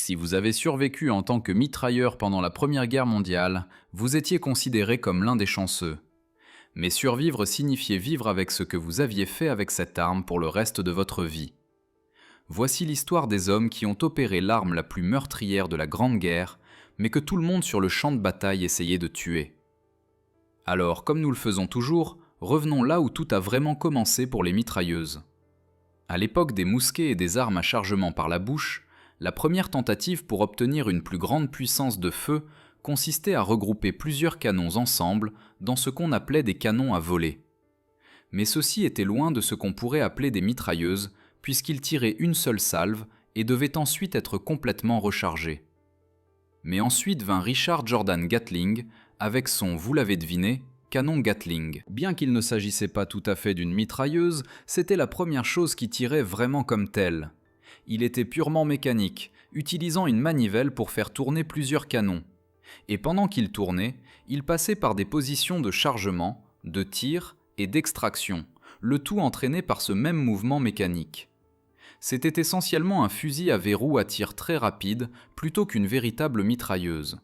Si vous avez survécu en tant que mitrailleur pendant la Première Guerre mondiale, vous étiez considéré comme l'un des chanceux. Mais survivre signifiait vivre avec ce que vous aviez fait avec cette arme pour le reste de votre vie. Voici l'histoire des hommes qui ont opéré l'arme la plus meurtrière de la Grande Guerre, mais que tout le monde sur le champ de bataille essayait de tuer. Alors, comme nous le faisons toujours, revenons là où tout a vraiment commencé pour les mitrailleuses. À l'époque des mousquets et des armes à chargement par la bouche, la première tentative pour obtenir une plus grande puissance de feu consistait à regrouper plusieurs canons ensemble dans ce qu'on appelait des canons à voler. Mais ceux-ci étaient loin de ce qu'on pourrait appeler des mitrailleuses, puisqu'ils tiraient une seule salve et devaient ensuite être complètement rechargés. Mais ensuite vint Richard Jordan Gatling, avec son, vous l'avez deviné, canon Gatling. Bien qu'il ne s'agissait pas tout à fait d'une mitrailleuse, c'était la première chose qui tirait vraiment comme telle. Il était purement mécanique, utilisant une manivelle pour faire tourner plusieurs canons. Et pendant qu'il tournait, il passait par des positions de chargement, de tir et d'extraction, le tout entraîné par ce même mouvement mécanique. C'était essentiellement un fusil à verrou à tir très rapide plutôt qu'une véritable mitrailleuse.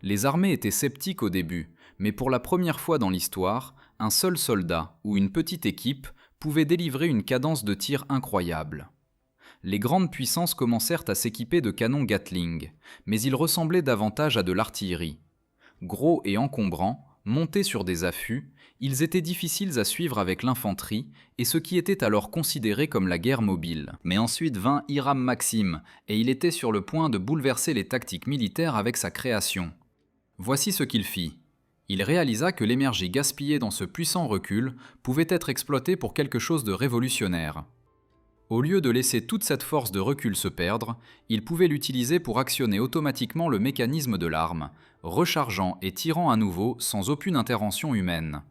Les armées étaient sceptiques au début, mais pour la première fois dans l'histoire, un seul soldat ou une petite équipe pouvait délivrer une cadence de tir incroyable. Les grandes puissances commencèrent à s'équiper de canons Gatling, mais ils ressemblaient davantage à de l'artillerie. Gros et encombrants, montés sur des affûts, ils étaient difficiles à suivre avec l'infanterie et ce qui était alors considéré comme la guerre mobile. Mais ensuite vint Hiram Maxim, et il était sur le point de bouleverser les tactiques militaires avec sa création. Voici ce qu'il fit. Il réalisa que l'énergie gaspillée dans ce puissant recul pouvait être exploitée pour quelque chose de révolutionnaire. Au lieu de laisser toute cette force de recul se perdre, il pouvait l'utiliser pour actionner automatiquement le mécanisme de l'arme, rechargeant et tirant à nouveau sans aucune intervention humaine.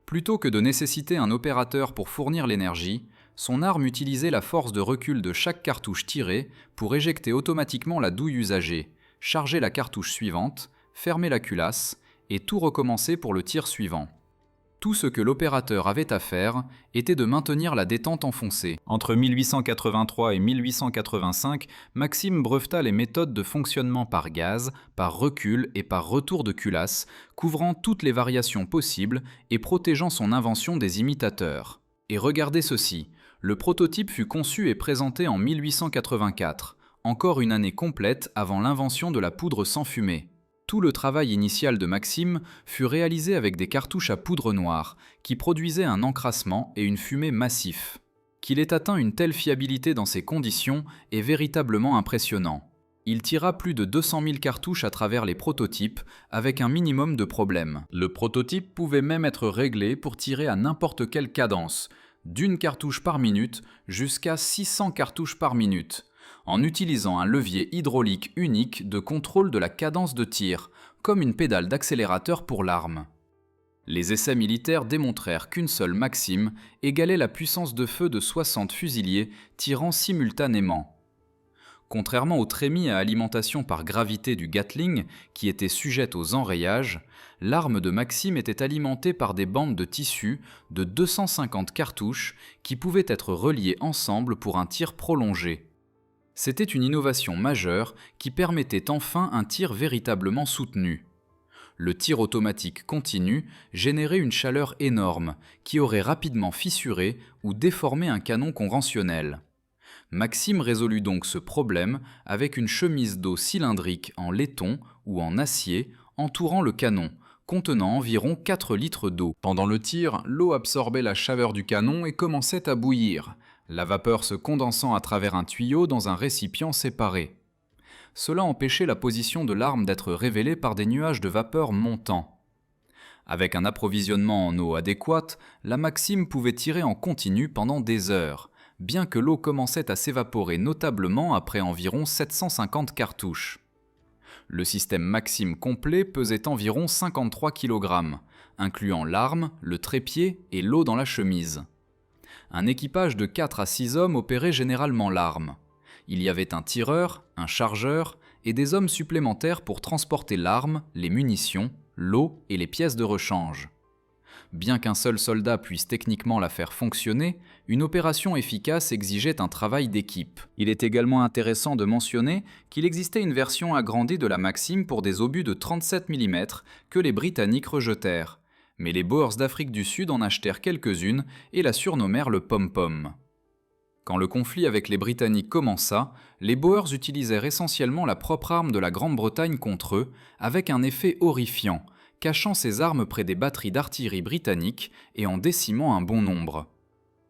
Plutôt que de nécessiter un opérateur pour fournir l'énergie, son arme utilisait la force de recul de chaque cartouche tirée pour éjecter automatiquement la douille usagée, charger la cartouche suivante, fermer la culasse et tout recommencer pour le tir suivant. Tout ce que l'opérateur avait à faire était de maintenir la détente enfoncée. Entre 1883 et 1885, Maxim breveta les méthodes de fonctionnement par gaz, par recul et par retour de culasse, couvrant toutes les variations possibles et protégeant son invention des imitateurs. Et regardez ceci, le prototype fut conçu et présenté en 1884, encore une année complète avant l'invention de la poudre sans fumée. Tout le travail initial de Maxim fut réalisé avec des cartouches à poudre noire, qui produisaient un encrassement et une fumée massifs. Qu'il ait atteint une telle fiabilité dans ces conditions est véritablement impressionnant. Il tira plus de 200 000 cartouches à travers les prototypes, avec un minimum de problèmes. Le prototype pouvait même être réglé pour tirer à n'importe quelle cadence, d'une cartouche par minute jusqu'à 600 cartouches par minute, en utilisant un levier hydraulique unique de contrôle de la cadence de tir, comme une pédale d'accélérateur pour l'arme. Les essais militaires démontrèrent qu'une seule Maxim égalait la puissance de feu de 60 fusiliers tirant simultanément. Contrairement aux trémies à alimentation par gravité du Gatling, qui était sujette aux enrayages, l'arme de Maxim était alimentée par des bandes de tissu de 250 cartouches qui pouvaient être reliées ensemble pour un tir prolongé. C'était une innovation majeure qui permettait enfin un tir véritablement soutenu. Le tir automatique continu générait une chaleur énorme qui aurait rapidement fissuré ou déformé un canon conventionnel. Maxim résolut donc ce problème avec une chemise d'eau cylindrique en laiton ou en acier entourant le canon, contenant environ 4 litres d'eau. Pendant le tir, l'eau absorbait la chaleur du canon et commençait à bouillir, la vapeur se condensant à travers un tuyau dans un récipient séparé. Cela empêchait la position de l'arme d'être révélée par des nuages de vapeur montants. Avec un approvisionnement en eau adéquate, la Maxim pouvait tirer en continu pendant des heures, bien que l'eau commençait à s'évaporer notablement après environ 750 cartouches. Le système Maxim complet pesait environ 53 kg, incluant l'arme, le trépied et l'eau dans la chemise. Un équipage de 4 à 6 hommes opérait généralement l'arme. Il y avait un tireur, un chargeur et des hommes supplémentaires pour transporter l'arme, les munitions, l'eau et les pièces de rechange. Bien qu'un seul soldat puisse techniquement la faire fonctionner, une opération efficace exigeait un travail d'équipe. Il est également intéressant de mentionner qu'il existait une version agrandie de la Maxim pour des obus de 37 mm que les Britanniques rejetèrent. Mais les Boers d'Afrique du Sud en achetèrent quelques-unes et la surnommèrent le pom-pom. Quand le conflit avec les Britanniques commença, les Boers utilisèrent essentiellement la propre arme de la Grande-Bretagne contre eux, avec un effet horrifiant, cachant ces armes près des batteries d'artillerie britanniques et en décimant un bon nombre.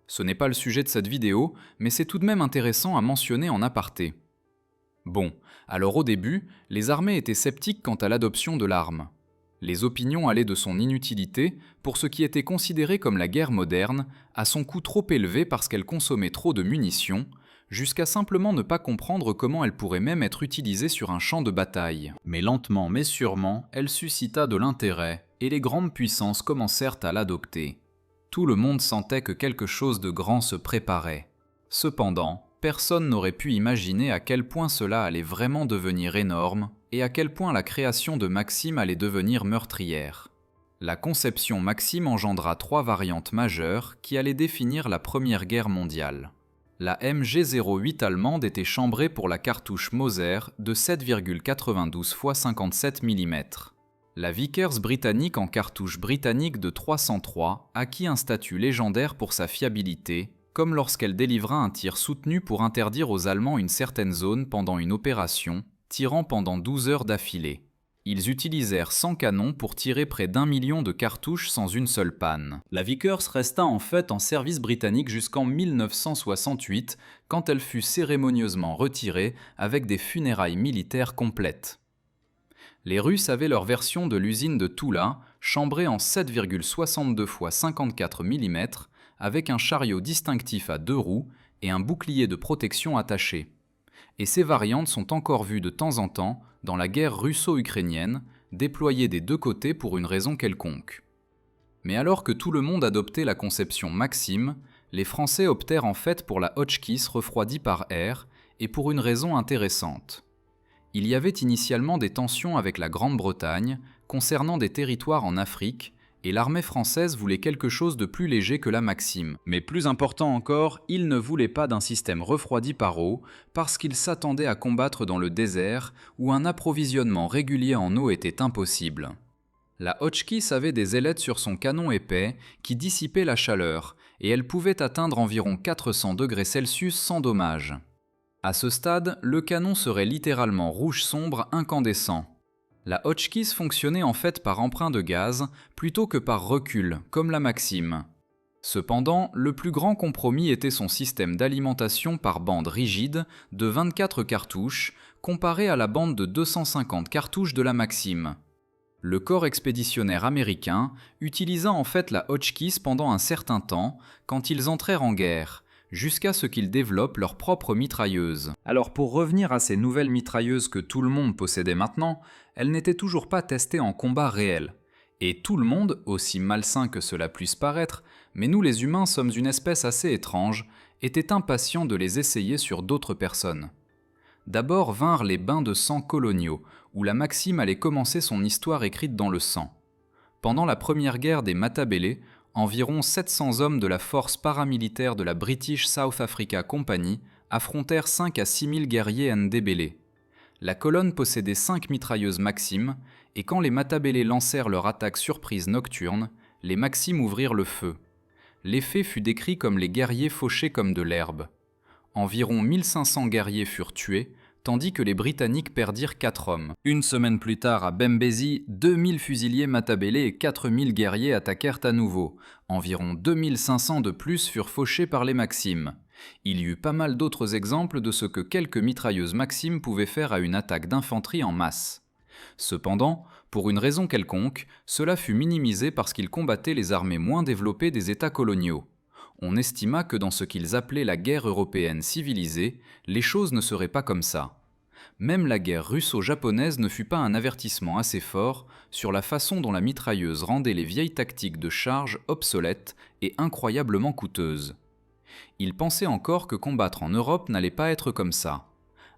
Ce n'est pas le sujet de cette vidéo, mais c'est tout de même intéressant à mentionner en aparté. Bon, alors au début, les armées étaient sceptiques quant à l'adoption de l'arme. Les opinions allaient de son inutilité, pour ce qui était considéré comme la guerre moderne, à son coût trop élevé parce qu'elle consommait trop de munitions, jusqu'à simplement ne pas comprendre comment elle pourrait même être utilisée sur un champ de bataille. Mais lentement mais sûrement, elle suscita de l'intérêt, et les grandes puissances commencèrent à l'adopter. Tout le monde sentait que quelque chose de grand se préparait. Cependant, personne n'aurait pu imaginer à quel point cela allait vraiment devenir énorme, et à quel point la création de Maxim allait devenir meurtrière. La conception Maxim engendra 3 variantes majeures qui allaient définir la Première Guerre mondiale. La MG08 allemande était chambrée pour la cartouche Mauser de 7,92 x 57 mm. La Vickers britannique en cartouche britannique de 303 acquit un statut légendaire pour sa fiabilité, comme lorsqu'elle délivra un tir soutenu pour interdire aux Allemands une certaine zone pendant une opération, tirant pendant 12 heures d'affilée. Ils utilisèrent 100 canons pour tirer près d'1 million de cartouches sans une seule panne. La Vickers resta en fait en service britannique jusqu'en 1968, quand elle fut cérémonieusement retirée avec des funérailles militaires complètes. Les Russes avaient leur version de l'usine de Toula, chambrée en 7,62 x 54 mm, avec un chariot distinctif à 2 roues et un bouclier de protection attaché. Et ces variantes sont encore vues de temps en temps dans la guerre russo-ukrainienne, déployées des deux côtés pour une raison quelconque. Mais alors que tout le monde adoptait la conception Maxim, les Français optèrent en fait pour la Hotchkiss refroidie par air, et pour une raison intéressante. Il y avait initialement des tensions avec la Grande-Bretagne concernant des territoires en Afrique, et l'armée française voulait quelque chose de plus léger que la Maxim. Mais plus important encore, ils ne voulaient pas d'un système refroidi par eau, parce qu'ils s'attendaient à combattre dans le désert, où un approvisionnement régulier en eau était impossible. La Hotchkiss avait des ailettes sur son canon épais qui dissipaient la chaleur, et elle pouvait atteindre environ 400 degrés Celsius sans dommage. À ce stade, le canon serait littéralement rouge sombre incandescent. La Hotchkiss fonctionnait en fait par emprunt de gaz plutôt que par recul, comme la Maxim. Cependant, le plus grand compromis était son système d'alimentation par bande rigide de 24 cartouches, comparé à la bande de 250 cartouches de la Maxim. Le corps expéditionnaire américain utilisa en fait la Hotchkiss pendant un certain temps quand ils entrèrent en guerre, jusqu'à ce qu'ils développent leur propre mitrailleuse. Alors pour revenir à ces nouvelles mitrailleuses que tout le monde possédait maintenant, elles n'étaient toujours pas testées en combat réel. Et tout le monde, aussi malsain que cela puisse paraître, mais nous les humains sommes une espèce assez étrange, était impatient de les essayer sur d'autres personnes. D'abord vinrent les bains de sang coloniaux, où la Maxim allait commencer son histoire écrite dans le sang. Pendant la première guerre des Matabele, environ 700 hommes de la force paramilitaire de la British South Africa Company affrontèrent 5 à 6 000 guerriers Ndebele. La colonne possédait 5 mitrailleuses Maxim, et quand les Matabele lancèrent leur attaque surprise nocturne, les Maxim ouvrirent le feu. L'effet fut décrit comme les guerriers fauchés comme de l'herbe. Environ 1500 guerriers furent tués, tandis que les Britanniques perdirent 4 hommes. Une semaine plus tard, à Bembezi, 2000 fusiliers Matabele et 4000 guerriers attaquèrent à nouveau. Environ 2500 de plus furent fauchés par les Maxim. Il y eut pas mal d'autres exemples de ce que quelques mitrailleuses Maxim pouvaient faire à une attaque d'infanterie en masse. Cependant, pour une raison quelconque, cela fut minimisé parce qu'ils combattaient les armées moins développées des États coloniaux. On estima que dans ce qu'ils appelaient la guerre européenne civilisée, les choses ne seraient pas comme ça. Même la guerre russo-japonaise ne fut pas un avertissement assez fort sur la façon dont la mitrailleuse rendait les vieilles tactiques de charge obsolètes et incroyablement coûteuses. Ils pensaient encore que combattre en Europe n'allait pas être comme ça.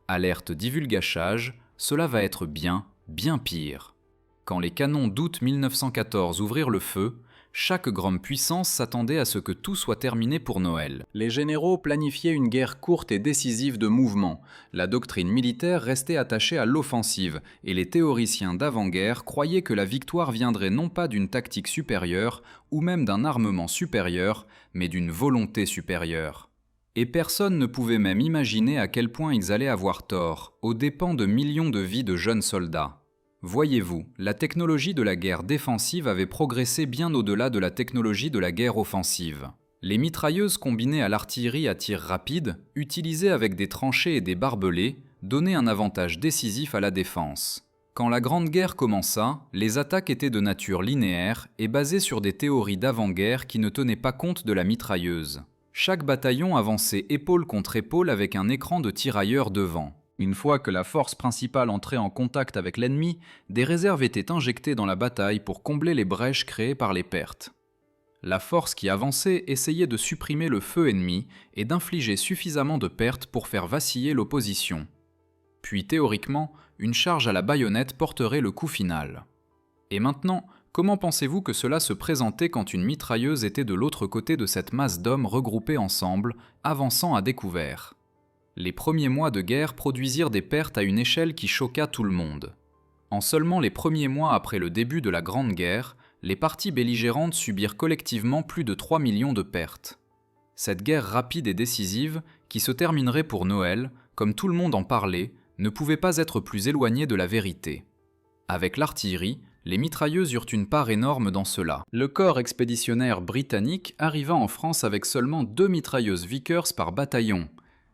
Alerte divulgachage, cela va être bien, bien pire. Quand les canons d'août 1914 ouvrirent le feu, Chaque grande puissance s'attendait à ce que tout soit terminé pour Noël. Les généraux planifiaient une guerre courte et décisive de mouvement. La doctrine militaire restait attachée à l'offensive, et les théoriciens d'avant-guerre croyaient que la victoire viendrait non pas d'une tactique supérieure, ou même d'un armement supérieur, mais d'une volonté supérieure. Et personne ne pouvait même imaginer à quel point ils allaient avoir tort, aux dépens de millions de vies de jeunes soldats. Voyez-vous, la technologie de la guerre défensive avait progressé bien au-delà de la technologie de la guerre offensive. Les mitrailleuses combinées à l'artillerie à tir rapide, utilisées avec des tranchées et des barbelés, donnaient un avantage décisif à la défense. Quand la Grande Guerre commença, les attaques étaient de nature linéaire et basées sur des théories d'avant-guerre qui ne tenaient pas compte de la mitrailleuse. Chaque bataillon avançait épaule contre épaule avec un écran de tirailleurs devant. Une fois que la force principale entrait en contact avec l'ennemi, des réserves étaient injectées dans la bataille pour combler les brèches créées par les pertes. La force qui avançait essayait de supprimer le feu ennemi et d'infliger suffisamment de pertes pour faire vaciller l'opposition. Puis théoriquement, une charge à la baïonnette porterait le coup final. Et maintenant, comment pensez-vous que cela se présentait quand une mitrailleuse était de l'autre côté de cette masse d'hommes regroupés ensemble, avançant à découvert ? Les premiers mois de guerre produisirent des pertes à une échelle qui choqua tout le monde. En seulement les premiers mois après le début de la Grande Guerre, les parties belligérantes subirent collectivement plus de 3 millions de pertes. Cette guerre rapide et décisive, qui se terminerait pour Noël, comme tout le monde en parlait, ne pouvait pas être plus éloignée de la vérité. Avec l'artillerie, les mitrailleuses eurent une part énorme dans cela. Le corps expéditionnaire britannique arriva en France avec seulement 2 mitrailleuses Vickers par bataillon.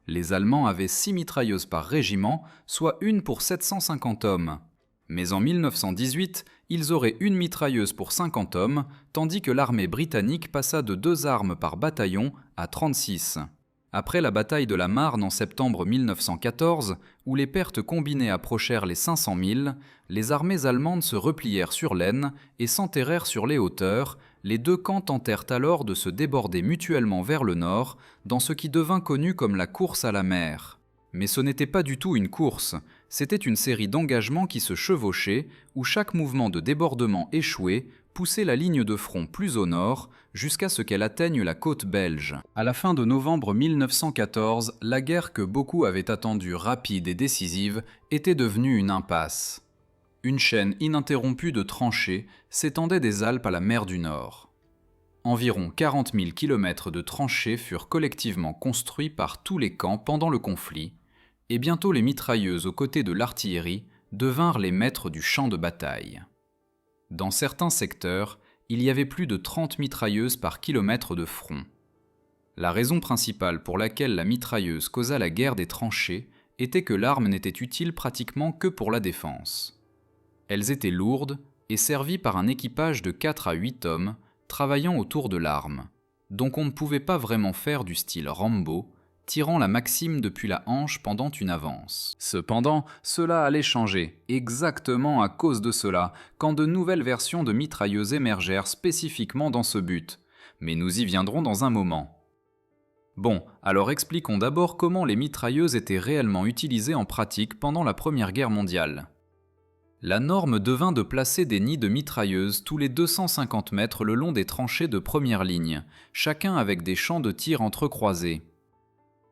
Les Allemands avaient 6 mitrailleuses par régiment, soit une pour 750 hommes. Mais en 1918, ils auraient une mitrailleuse pour 50 hommes, tandis que l'armée britannique passa de 2 armes par bataillon à 36. Après la bataille de la Marne en septembre 1914, où les pertes combinées approchèrent les 500 000, les armées allemandes se replièrent sur l'Aisne et s'enterrèrent sur les hauteurs. Les deux camps tentèrent alors de se déborder mutuellement vers le nord, dans ce qui devint connu comme la course à la mer. Mais ce n'était pas du tout une course, c'était une série d'engagements qui se chevauchaient, où chaque mouvement de débordement échoué poussait la ligne de front plus au nord, jusqu'à ce qu'elle atteigne la côte belge. À la fin de novembre 1914, la guerre que beaucoup avaient attendue rapide et décisive était devenue une impasse. Une chaîne ininterrompue de tranchées s'étendait des Alpes à la mer du Nord. Environ 40 000 km de tranchées furent collectivement construits par tous les camps pendant le conflit, et bientôt les mitrailleuses aux côtés de l'artillerie devinrent les maîtres du champ de bataille. Dans certains secteurs, il y avait plus de 30 mitrailleuses par kilomètre de front. La raison principale pour laquelle la mitrailleuse causa la guerre des tranchées était que l'arme n'était utile pratiquement que pour la défense. Elles étaient lourdes et servies par un équipage de 4 à 8 hommes travaillant autour de l'arme, donc on ne pouvait pas vraiment faire du style Rambo, tirant la Maxime depuis la hanche pendant une avance. Cependant, cela allait changer, exactement à cause de cela, quand de nouvelles versions de mitrailleuses émergèrent spécifiquement dans ce but. Mais nous y viendrons dans un moment. Bon, alors expliquons d'abord comment les mitrailleuses étaient réellement utilisées en pratique pendant la Première Guerre mondiale. La norme devint de placer des nids de mitrailleuses tous les 250 mètres le long des tranchées de première ligne, chacun avec des champs de tir entrecroisés.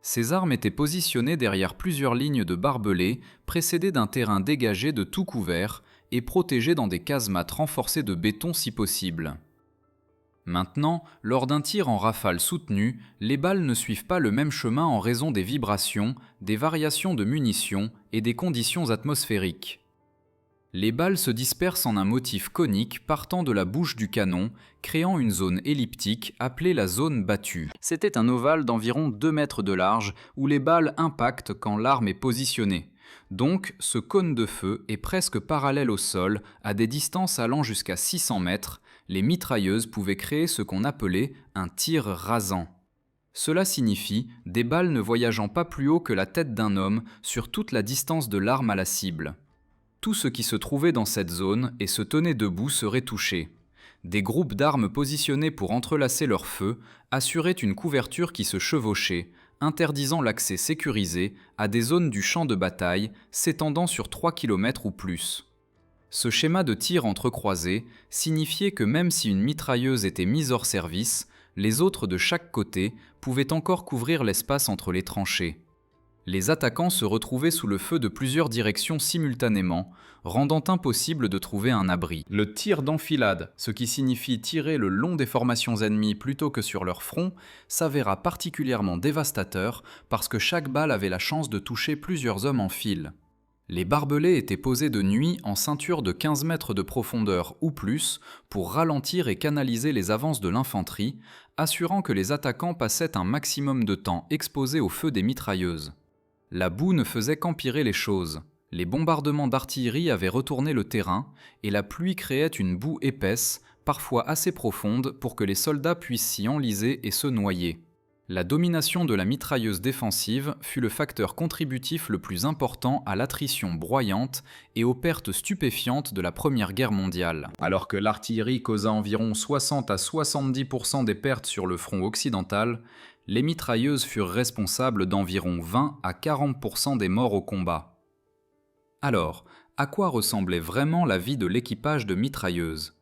Ces armes étaient positionnées derrière plusieurs lignes de barbelés, précédées d'un terrain dégagé de tout couvert et protégées dans des casemates renforcées de béton si possible. Maintenant, lors d'un tir en rafale soutenu, les balles ne suivent pas le même chemin en raison des vibrations, des variations de munitions et des conditions atmosphériques. Les balles se dispersent en un motif conique partant de la bouche du canon, créant une zone elliptique appelée la zone battue. C'était un ovale d'environ 2 mètres de large où les balles impactent quand l'arme est positionnée. Donc, ce cône de feu est presque parallèle au sol, à des distances allant jusqu'à 600 mètres. Les mitrailleuses pouvaient créer ce qu'on appelait un tir rasant. Cela signifie des balles ne voyageant pas plus haut que la tête d'un homme sur toute la distance de l'arme à la cible. Tout ce qui se trouvait dans cette zone et se tenait debout serait touché. Des groupes d'armes positionnés pour entrelacer leur feu assuraient une couverture qui se chevauchait, interdisant l'accès sécurisé à des zones du champ de bataille s'étendant sur 3 km ou plus. Ce schéma de tir entrecroisé signifiait que même si une mitrailleuse était mise hors service, les autres de chaque côté pouvaient encore couvrir l'espace entre les tranchées. Les attaquants se retrouvaient sous le feu de plusieurs directions simultanément, rendant impossible de trouver un abri. Le tir d'enfilade, ce qui signifie tirer le long des formations ennemies plutôt que sur leur front, s'avéra particulièrement dévastateur parce que chaque balle avait la chance de toucher plusieurs hommes en file. Les barbelés étaient posés de nuit en ceinture de 15 mètres de profondeur ou plus pour ralentir et canaliser les avances de l'infanterie, assurant que les attaquants passaient un maximum de temps exposés au feu des mitrailleuses. La boue ne faisait qu'empirer les choses. Les bombardements d'artillerie avaient retourné le terrain et la pluie créait une boue épaisse, parfois assez profonde pour que les soldats puissent s'y enliser et se noyer. La domination de la mitrailleuse défensive fut le facteur contributif le plus important à l'attrition broyante et aux pertes stupéfiantes de la Première Guerre mondiale. Alors que l'artillerie causa environ 60 à 70% des pertes sur le front occidental, les mitrailleuses furent responsables d'environ 20 à 40% des morts au combat. Alors, à quoi ressemblait vraiment la vie de l'équipage de mitrailleuses ?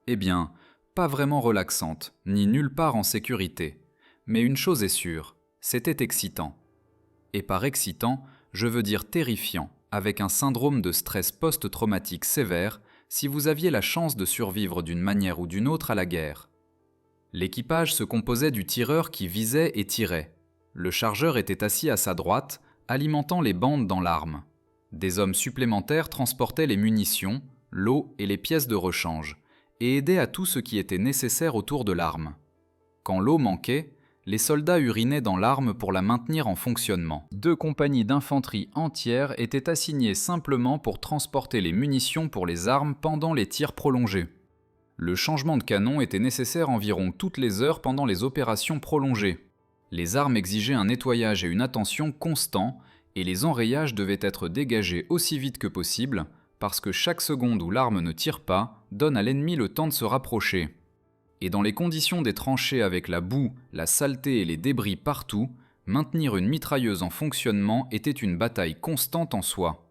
Eh bien, pas vraiment relaxante, ni nulle part en sécurité. Mais une chose est sûre, c'était excitant. Et par excitant, je veux dire terrifiant, avec un syndrome de stress post-traumatique sévère si vous aviez la chance de survivre d'une manière ou d'une autre à la guerre. L'équipage se composait du tireur qui visait et tirait. Le chargeur était assis à sa droite, alimentant les bandes dans l'arme. Des hommes supplémentaires transportaient les munitions, l'eau et les pièces de rechange, et aidaient à tout ce qui était nécessaire autour de l'arme. Quand l'eau manquait, les soldats urinaient dans l'arme pour la maintenir en fonctionnement. 2 compagnies d'infanterie entières étaient assignées simplement pour transporter les munitions pour les armes pendant les tirs prolongés. Le changement de canon était nécessaire environ toutes les heures pendant les opérations prolongées. Les armes exigeaient un nettoyage et une attention constants, et les enrayages devaient être dégagés aussi vite que possible, parce que chaque seconde où l'arme ne tire pas donne à l'ennemi le temps de se rapprocher. Et dans les conditions des tranchées avec la boue, la saleté et les débris partout, maintenir une mitrailleuse en fonctionnement était une bataille constante en soi.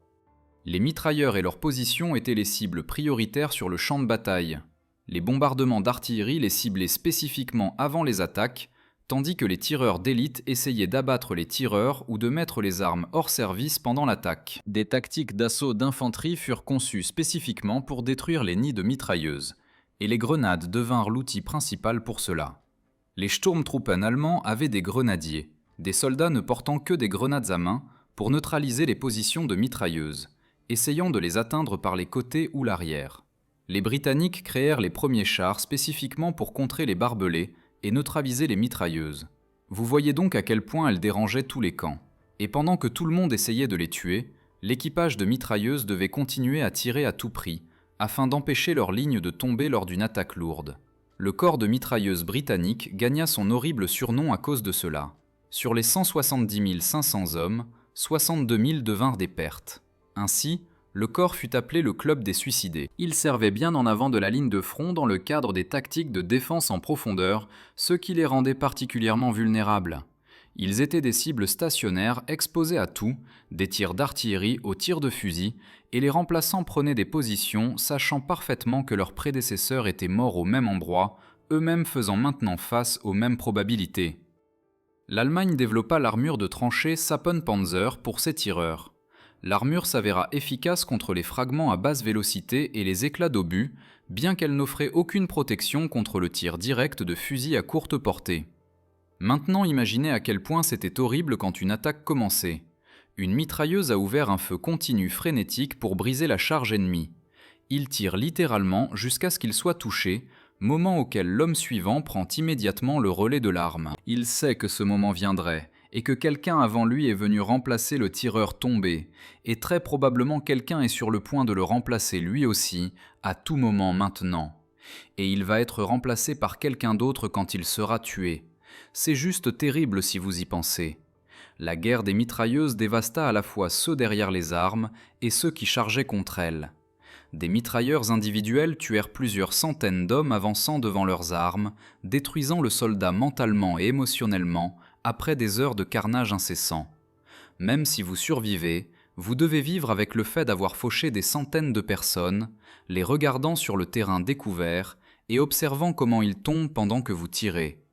Les mitrailleurs et leurs positions étaient les cibles prioritaires sur le champ de bataille. Les bombardements d'artillerie les ciblaient spécifiquement avant les attaques, tandis que les tireurs d'élite essayaient d'abattre les tireurs ou de mettre les armes hors service pendant l'attaque. Des tactiques d'assaut d'infanterie furent conçues spécifiquement pour détruire les nids de mitrailleuses, et les grenades devinrent l'outil principal pour cela. Les Sturmtruppen allemands avaient des grenadiers, des soldats ne portant que des grenades à main pour neutraliser les positions de mitrailleuses, essayant de les atteindre par les côtés ou l'arrière. Les Britanniques créèrent les premiers chars spécifiquement pour contrer les barbelés et neutraliser les mitrailleuses. Vous voyez donc à quel point elles dérangeaient tous les camps. Et pendant que tout le monde essayait de les tuer, l'équipage de mitrailleuses devait continuer à tirer à tout prix, afin d'empêcher leur ligne de tomber lors d'une attaque lourde. Le corps de mitrailleuses britannique gagna son horrible surnom à cause de cela. Sur les 170 500 hommes, 62 000 devinrent des pertes. Ainsi, le corps fut appelé le Club des Suicidés. Il servait bien en avant de la ligne de front dans le cadre des tactiques de défense en profondeur, ce qui les rendait particulièrement vulnérables. Ils étaient des cibles stationnaires exposées à tout, des tirs d'artillerie aux tirs de fusil, et les remplaçants prenaient des positions sachant parfaitement que leurs prédécesseurs étaient morts au même endroit, eux-mêmes faisant maintenant face aux mêmes probabilités. L'Allemagne développa l'armure de tranchée Sappenpanzer pour ses tireurs. L'armure s'avéra efficace contre les fragments à basse vélocité et les éclats d'obus, bien qu'elle n'offrait aucune protection contre le tir direct de fusils à courte portée. Maintenant imaginez à quel point c'était horrible quand une attaque commençait. Une mitrailleuse a ouvert un feu continu frénétique pour briser la charge ennemie. Il tire littéralement jusqu'à ce qu'il soit touché, moment auquel l'homme suivant prend immédiatement le relais de l'arme. Il sait que ce moment viendrait, et que quelqu'un avant lui est venu remplacer le tireur tombé, et très probablement quelqu'un est sur le point de le remplacer lui aussi, à tout moment maintenant. Et il va être remplacé par quelqu'un d'autre quand il sera tué. C'est juste terrible si vous y pensez. La guerre des mitrailleuses dévasta à la fois ceux derrière les armes et ceux qui chargeaient contre elles. Des mitrailleurs individuels tuèrent plusieurs centaines d'hommes avançant devant leurs armes, détruisant le soldat mentalement et émotionnellement après des heures de carnage incessant. Même si vous survivez, Vous devez vivre avec le fait d'avoir fauché des centaines de personnes, les regardant sur le terrain découvert et observant comment ils tombent pendant que vous tirez.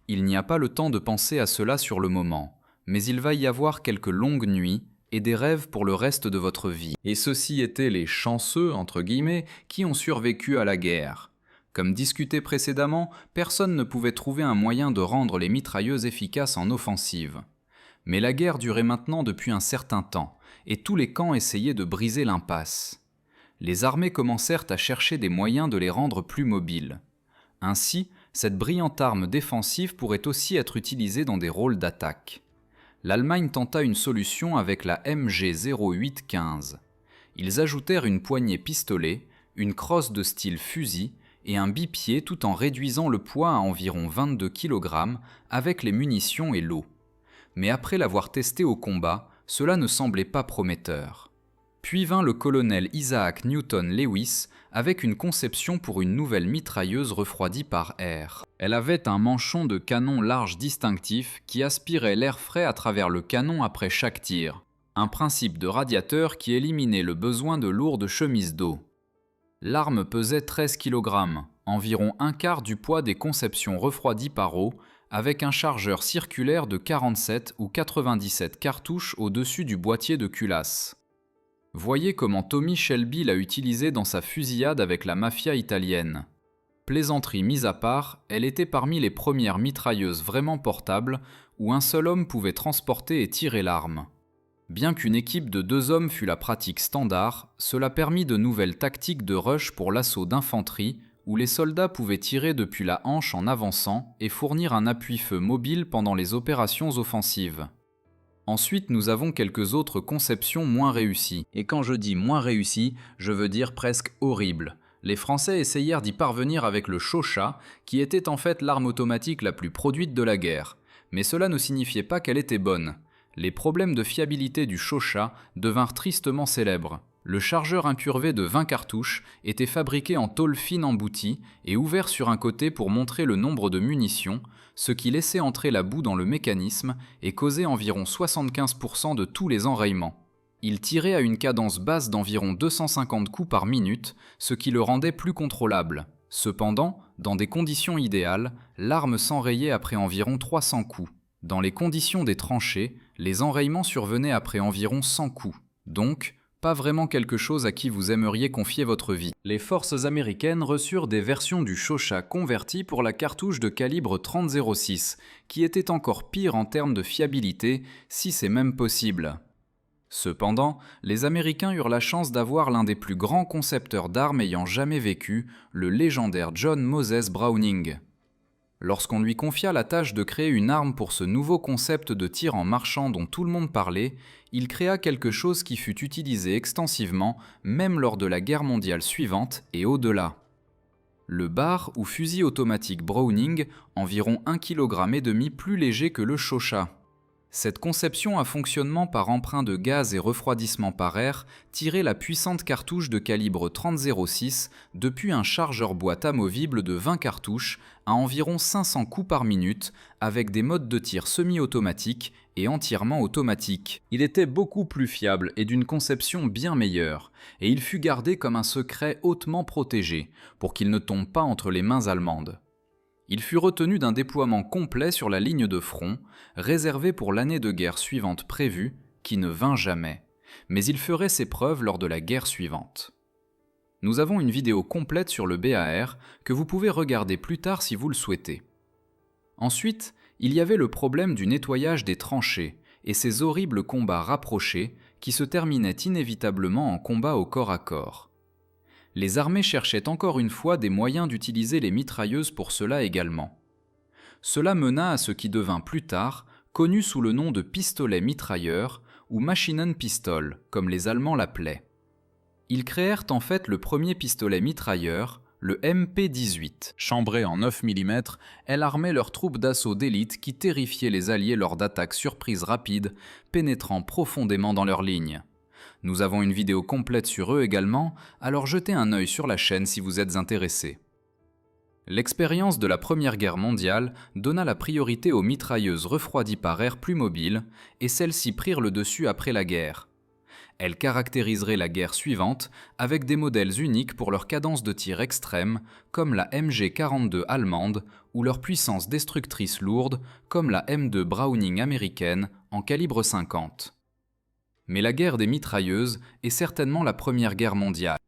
Il n'y a pas le temps de penser à cela sur le moment, mais il va y avoir quelques longues nuits et des rêves pour le reste de votre vie. Et ceux-ci étaient les chanceux, entre guillemets, qui ont survécu à la guerre. Comme discuté précédemment, personne ne pouvait trouver un moyen de rendre les mitrailleuses efficaces en offensive. Mais la guerre durait maintenant depuis un certain temps, et tous les camps essayaient de briser l'impasse. Les armées commencèrent à chercher des moyens de les rendre plus mobiles. Ainsi, cette brillante arme défensive pourrait aussi être utilisée dans des rôles d'attaque. L'Allemagne tenta une solution avec la MG0815. Ils ajoutèrent une poignée pistolet, une crosse de style fusil et un bipied tout en réduisant le poids à environ 22 kg avec les munitions et l'eau. Mais après l'avoir testé au combat, cela ne semblait pas prometteur. Puis vint le colonel Isaac Newton Lewis avec une conception pour une nouvelle mitrailleuse refroidie par air. Elle avait un manchon de canon large distinctif qui aspirait l'air frais à travers le canon après chaque tir, un principe de radiateur qui éliminait le besoin de lourdes chemises d'eau. L'arme pesait 13 kg, environ un quart du poids des conceptions refroidies par eau, avec un chargeur circulaire de 47 ou 97 cartouches au-dessus du boîtier de culasse. Voyez comment Tommy Shelby l'a utilisé dans sa fusillade avec la mafia italienne. Plaisanterie mise à part, elle était parmi les premières mitrailleuses vraiment portables où un seul homme pouvait transporter et tirer l'arme. Bien qu'une équipe de 2 hommes fût la pratique standard, cela permit de nouvelles tactiques de rush pour l'assaut d'infanterie où les soldats pouvaient tirer depuis la hanche en avançant et fournir un appui-feu mobile pendant les opérations offensives. Ensuite, nous avons quelques autres conceptions moins réussies. Et quand je dis moins réussies, je veux dire presque horribles. Les Français essayèrent d'y parvenir avec le Shosha, qui était en fait l'arme automatique la plus produite de la guerre. Mais cela ne signifiait pas qu'elle était bonne. Les problèmes de fiabilité du Shosha devinrent tristement célèbres. Le chargeur incurvé de 20 cartouches était fabriqué en tôle fine emboutie et ouvert sur un côté pour montrer le nombre de munitions, ce qui laissait entrer la boue dans le mécanisme et causait environ 75% de tous les enrayements. Il tirait à une cadence basse d'environ 250 coups par minute, ce qui le rendait plus contrôlable. Cependant, dans des conditions idéales, l'arme s'enrayait après environ 300 coups. Dans les conditions des tranchées, les enrayements survenaient après environ 100 coups. Donc, pas vraiment quelque chose à qui vous aimeriez confier votre vie. Les forces américaines reçurent des versions du Shosha converties pour la cartouche de calibre 30-06, qui était encore pire en termes de fiabilité, si c'est même possible. Cependant, les Américains eurent la chance d'avoir l'un des plus grands concepteurs d'armes ayant jamais vécu, le légendaire John Moses Browning. Lorsqu'on lui confia la tâche de créer une arme pour ce nouveau concept de tir en marchant dont tout le monde parlait, il créa quelque chose qui fut utilisé extensivement, même lors de la guerre mondiale suivante et au-delà. Le bar ou fusil automatique Browning, environ 1,5 kg plus léger que le Shosha. Cette conception à fonctionnement par emprunt de gaz et refroidissement par air tirait la puissante cartouche de calibre 30-06 depuis un chargeur boîte amovible de 20 cartouches à environ 500 coups par minute avec des modes de tir semi-automatiques et entièrement automatiques. Il était beaucoup plus fiable et d'une conception bien meilleure, et il fut gardé comme un secret hautement protégé pour qu'il ne tombe pas entre les mains allemandes. Il fut retenu d'un déploiement complet sur la ligne de front, réservé pour l'année de guerre suivante prévue, qui ne vint jamais, mais il ferait ses preuves lors de la guerre suivante. Nous avons une vidéo complète sur le BAR que vous pouvez regarder plus tard si vous le souhaitez. Ensuite, il y avait le problème du nettoyage des tranchées et ces horribles combats rapprochés qui se terminaient inévitablement en combat au corps à corps. Les armées cherchaient encore une fois des moyens d'utiliser les mitrailleuses pour cela également. Cela mena à ce qui devint plus tard connu sous le nom de pistolet mitrailleur ou Maschinenpistol, comme les Allemands l'appelaient. Ils créèrent en fait le premier pistolet mitrailleur, le MP-18. Chambré en 9 mm, elle armait leurs troupes d'assaut d'élite qui terrifiaient les Alliés lors d'attaques surprises rapides, pénétrant profondément dans leurs lignes. Nous avons une vidéo complète sur eux également, alors jetez un œil sur la chaîne si vous êtes intéressé. L'expérience de la Première Guerre mondiale donna la priorité aux mitrailleuses refroidies par air plus mobiles, et celles-ci prirent le dessus après la guerre. Elle caractériserait la guerre suivante avec des modèles uniques pour leur cadence de tir extrême, comme la MG-42 allemande, ou leur puissance destructrice lourde, comme la M2 Browning américaine en calibre 50. Mais la guerre des mitrailleuses est certainement la Première Guerre mondiale.